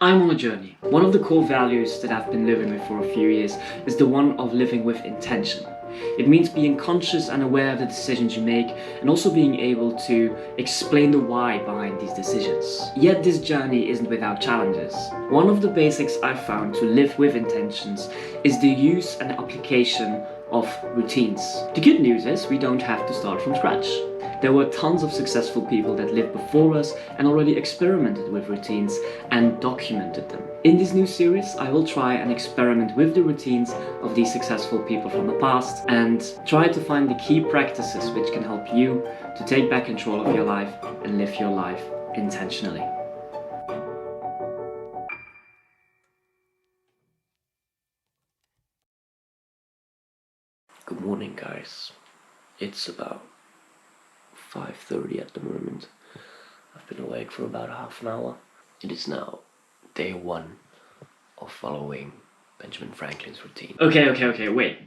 I'm on a journey. One of the core values that I've been living with for a few years is the one of living with intention. It means being conscious and aware of the decisions you make and also being able to explain the why behind these decisions. Yet this journey isn't without challenges. One of the basics I've found to live with intentions is the use and application of routines. The good news is we don't have to start from scratch. There were tons of successful people that lived before us and already experimented with routines and documented them. In this new series, I will try and experiment with the routines of these successful people from the past and try to find the key practices which can help you to take back control of your life and live your life intentionally. Good morning, guys. It's about 5:30 at the moment. I've been awake for about half an hour. It is now day one of following Benjamin Franklin's routine. Okay, wait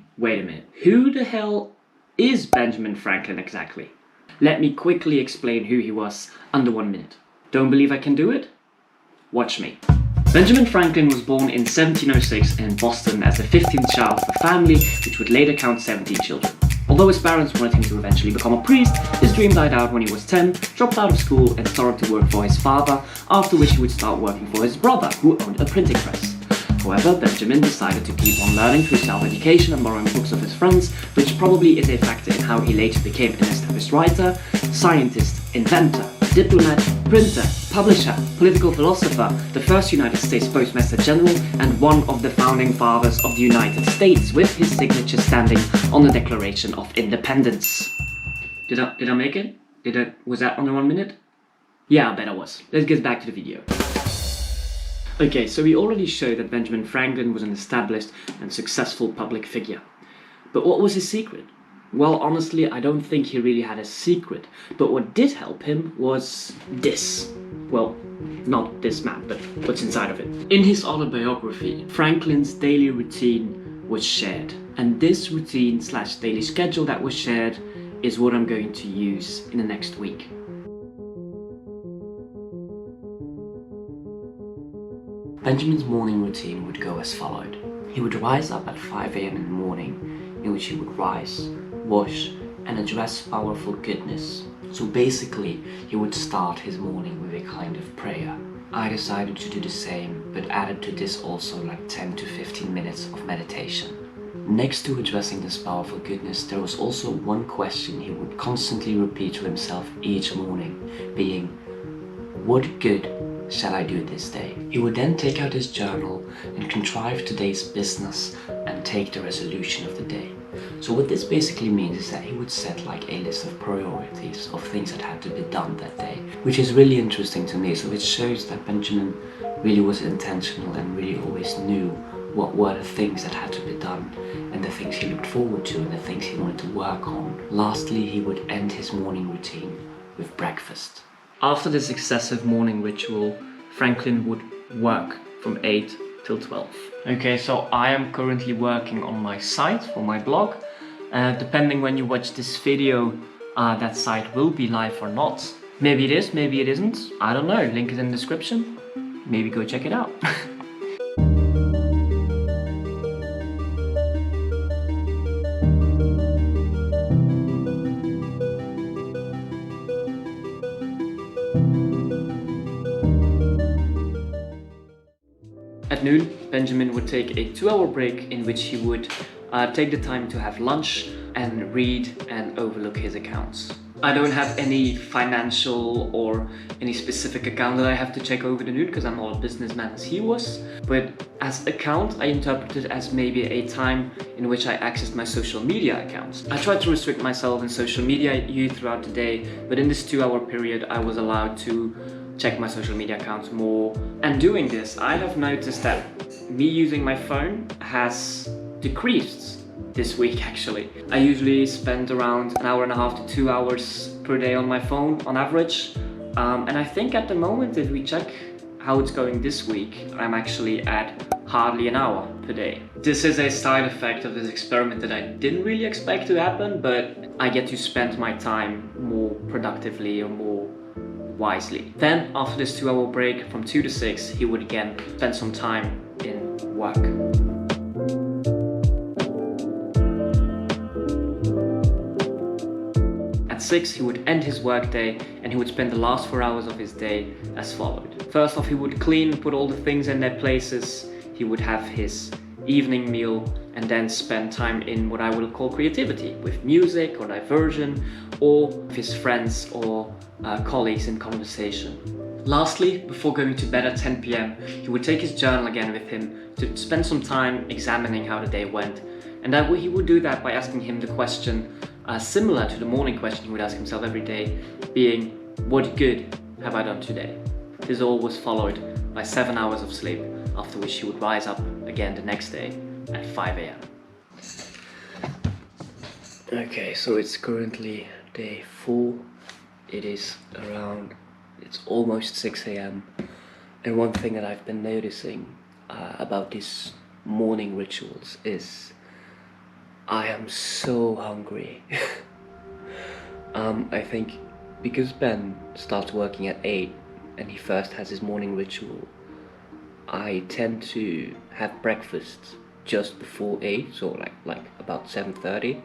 a minute. Who the hell is Benjamin Franklin exactly? Let me quickly explain who he was under 1 minute. Don't believe I can do it? Watch me. Benjamin Franklin was born in 1706 in Boston as the 15th child of a family which would later count 17 children. Although his parents wanted him to eventually become a priest, his dream died out when he was 10, dropped out of school and started to work for his father, after which he would start working for his brother, who owned a printing press. However, Benjamin decided to keep on learning through self-education and borrowing books of his friends, which probably is a factor in how he later became an established writer, scientist, inventor, diplomat, printer, publisher, political philosopher, the first United States Postmaster General, and one of the founding fathers of the United States, with his signature standing on the Declaration of Independence. Did I make it? Was that under 1 minute? Yeah, I bet I was. Let's get back to the video. Okay, so we already showed that Benjamin Franklin was an established and successful public figure. But what was his secret? Well, honestly, I don't think he really had a secret, but what did help him was this. Well, not this map, but what's inside of it. In his autobiography, Franklin's daily routine was shared. And this routine / daily schedule that was shared is what I'm going to use in the next week. Benjamin's morning routine would go as followed. He would rise up at 5 a.m. in the morning, in which he would rise, wash, and address powerful goodness. So basically, he would start his morning with a kind of prayer. I decided to do the same, but added to this also like 10 to 15 minutes of meditation. Next to addressing this powerful goodness, there was also one question he would constantly repeat to himself each morning, being, "What good shall I do this day?" He would then take out his journal and contrive today's business and take the resolution of the day. So what this basically means is that he would set like a list of priorities of things that had to be done that day, which is really interesting to me. So it shows that Benjamin really was intentional and really always knew what were the things that had to be done and the things he looked forward to and the things he wanted to work on. Lastly, he would end his morning routine with breakfast. After this excessive morning ritual, Franklin would work from 8 till 12. Okay, so I am currently working on my site for my blog. Depending when you watch this video, that site will be live or not. Maybe it is, maybe it isn't. I don't know, link is in the description. Maybe go check it out. At noon, Benjamin would take a 2-hour break in which he would take the time to have lunch and read and overlook his accounts. I don't have any financial or any specific account that I have to check over the noon because I'm not a businessman as he was. But as account, I interpret it as maybe a time in which I accessed my social media accounts. I tried to restrict myself in social media use throughout the day, but in this 2-hour period, I was allowed to check my social media accounts more. And doing this, I have noticed that me using my phone has decreased this week actually. I usually spend around 1.5 hours to 2 hours per day on my phone on average. And I think at the moment, if we check how it's going this week, I'm actually at hardly an hour per day. This is a side effect of this experiment that I didn't really expect to happen, but I get to spend my time more productively or more wisely. Then after this 2-hour break from 2 to 6, he would again spend some time in work. At 6, he would end his workday and he would spend the last 4 hours of his day as followed. First off, he would clean, put all the things in their places. He would have his evening meal and then spend time in what I would call creativity, with music or diversion, or with his friends or colleagues in conversation. Lastly, before going to bed at 10 p.m, he would take his journal again with him to spend some time examining how the day went. And he would do that by asking him the question, similar to the morning question he would ask himself every day, being, what good have I done today? This all was followed by 7 hours of sleep, after which he would rise up again the next day at 5 a.m. Okay, so it's currently day 4. It's almost 6 a.m. And one thing that I've been noticing about these morning rituals is I am so hungry. I think because Ben starts working at 8 and he first has his morning ritual, I tend to have breakfast just before 8, so like about 7:30.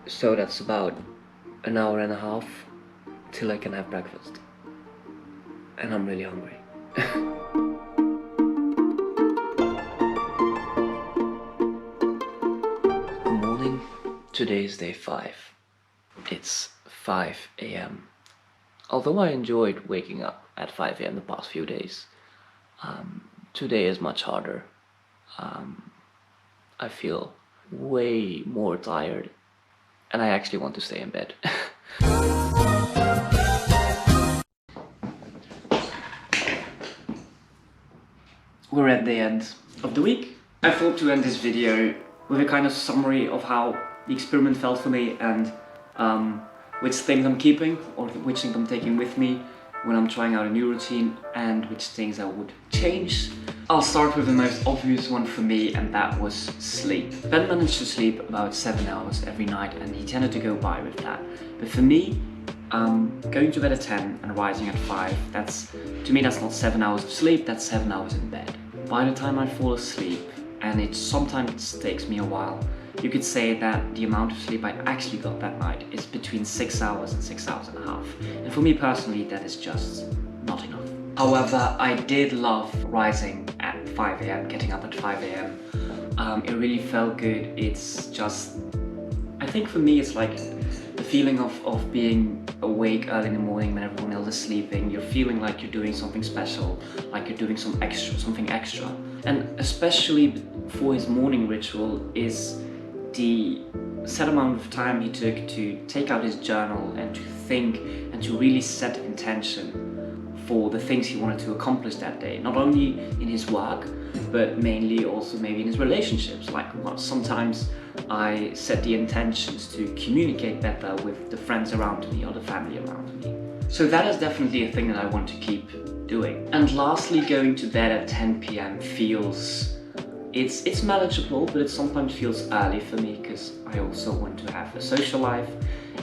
So that's about an hour and a half till I can have breakfast. And I'm really hungry. Good morning. Today is day 5. It's 5 a.m. Although I enjoyed waking up at 5 a.m. the past few days, today is much harder. I feel way more tired and I actually want to stay in bed. We're at the end of the week. I thought to end this video with a kind of summary of how the experiment felt for me and which things I'm keeping or which things I'm taking with me when I'm trying out a new routine and which things I would change. I'll start with the most obvious one for me, and that was sleep. Ben managed to sleep about 7 hours every night and he tended to go by with that. But for me, going to bed at 10 and rising at 5, to me that's not 7 hours of sleep, that's 7 hours in bed. By the time I fall asleep, and it sometimes takes me a while, you could say that the amount of sleep I actually got that night is between 6 hours and 6 hours and a half. And for me personally, that is just not enough. However, I did love rising at 5 a.m, getting up at 5 a.m. It really felt good. It's just, I think for me it's like the feeling of being awake early in the morning when everyone else is sleeping. You're feeling like you're doing something special, like you're doing something extra. And especially for his morning ritual is the set amount of time he took to take out his journal and to think and to really set intention for the things he wanted to accomplish that day, not only in his work, but mainly also maybe in his relationships. Like sometimes I set the intentions to communicate better with the friends around me or the family around me. So that is definitely a thing that I want to keep doing. And lastly, going to bed at 10 p.m. feels, it's manageable, but it sometimes feels early for me because I also want to have a social life.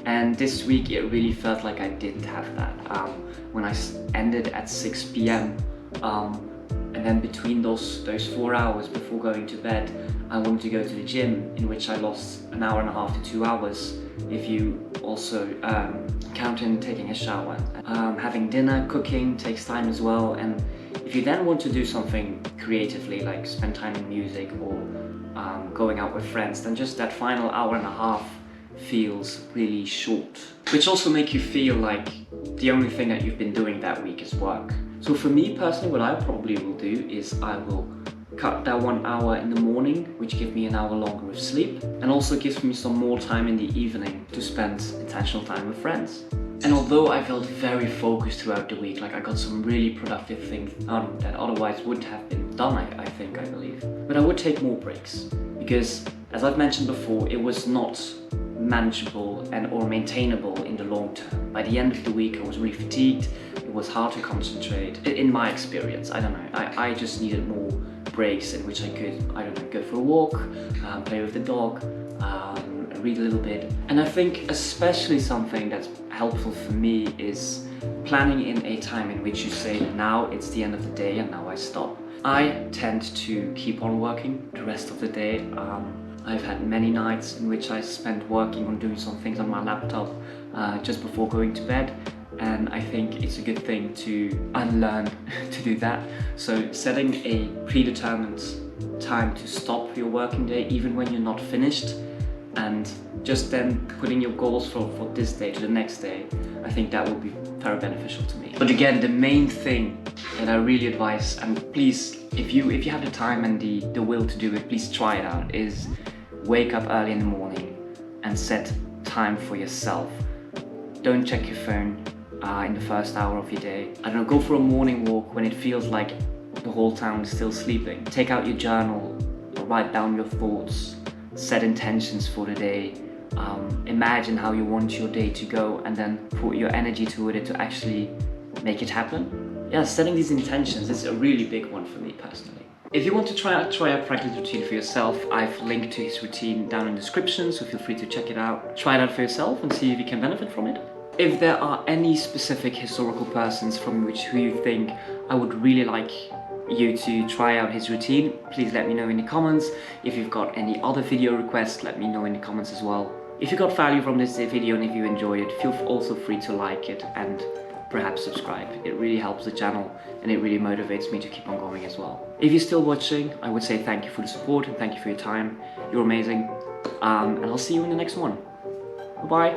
And this week it really felt like I didn't have that. When I ended at 6 p.m. And then between those 4 hours before going to bed, I wanted to go to the gym, in which I lost an hour and a half to 2 hours if you also count in taking a shower. Having dinner, cooking takes time as well, and if you then want to do something creatively, like spend time in music or going out with friends, then just that final hour and a half feels really short, which also make you feel like the only thing that you've been doing that week is work. So for me personally, what I probably will do is I will cut that 1 hour in the morning, which gives me an hour longer of sleep, and also gives me some more time in the evening to spend intentional time with friends. And although I felt very focused throughout the week, like I got some really productive things done that otherwise wouldn't have been done, I believe. But I would take more breaks, because as I've mentioned before, it was not manageable or maintainable in the long term. By the end of the week, I was really fatigued. It was hard to concentrate. In my experience, I don't know. I just needed more breaks in which I could, I don't know, go for a walk, play with the dog, read a little bit. And I think especially something that's helpful for me is planning in a time in which you say, now it's the end of the day and now I stop. I tend to keep on working the rest of the day. I've had many nights in which I spent working on doing some things on my laptop just before going to bed, and I think it's a good thing to unlearn to do that. So setting a predetermined time to stop your working day even when you're not finished, and just then putting your goals for this day to the next day, I think that will be very beneficial to me. But again, the main thing that I really advise, and please, if you have the time and the will to do it, please try it out, is wake up early in the morning and set time for yourself. Don't check your phone in the first hour of your day. I don't know, go for a morning walk when it feels like the whole town is still sleeping. Take out your journal, write down your thoughts, set intentions for the day. Imagine how you want your day to go and then put your energy toward it to actually make it happen. Yeah, setting these intentions is a really big one for me personally. If you want to try out Franklin's routine for yourself, I've linked to his routine down in the description, so feel free to check it out. Try it out for yourself and see if you can benefit from it. If there are any specific historical persons from who you think I would really like you to try out his routine, please let me know in the comments. If you've got any other video requests, let me know in the comments as well. If you got value from this video and if you enjoyed it, feel also free to like it and perhaps subscribe. It really helps the channel and it really motivates me to keep on going as well. If you're still watching, I would say thank you for the support and thank you for your time. You're amazing. And I'll see you in the next one. Bye-bye.